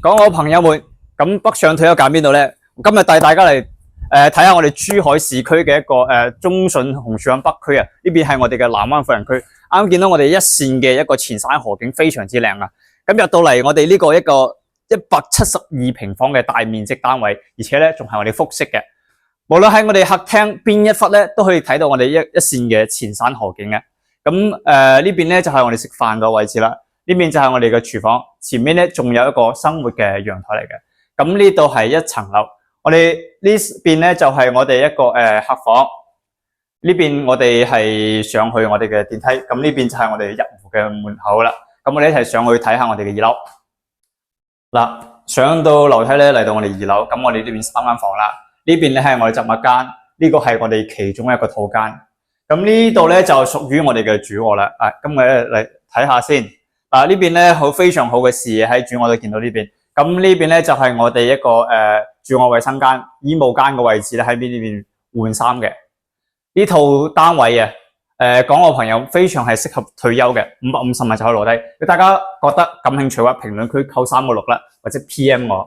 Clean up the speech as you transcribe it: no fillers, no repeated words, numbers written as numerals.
講我朋友們，咁北上退休揀邊度咧？今日帶大家嚟睇下我哋珠海市區嘅一個中信紅樹嶺北區啊，呢邊係我哋嘅南灣富人區。啱啱見到我哋一線嘅一個前山河景非常之靚啊！咁入到嚟我哋呢個一個172平方嘅大面積單位，而且咧仲係我哋複式嘅。無論喺我哋客廳邊一忽咧，都可以睇到我哋一線嘅前山河景嘅。咁呢邊咧就係我哋食飯嘅位置啦。呢邊就係我哋嘅廚房，前面咧仲有一個生活嘅陽台嚟嘅。咁呢度係一層樓，我哋呢邊咧就係我哋一個客房，呢邊我哋係上去我哋嘅電梯，咁呢邊就係我哋入戶嘅門口啦。咁我哋一齊上去睇下我哋嘅二樓。嗱，上到樓梯咧嚟到我哋二樓，咁我哋呢邊3間房啦，呢邊咧係我哋雜物間，呢個係我哋其中一個套間。咁呢度咧就屬於我哋嘅主臥啦。咁我哋嚟睇下先。呢邊咧非常好嘅視野喺主臥度見到呢邊，咁呢邊咧就係我哋一個主臥衛生間、衣帽間嘅位置咧喺呢邊換衫嘅。呢套單位啊，講我朋友非常係適合退休嘅，550萬就可以攞低。如果大家覺得感興趣嘅話，評論區扣3個6啦，或者 PM 我。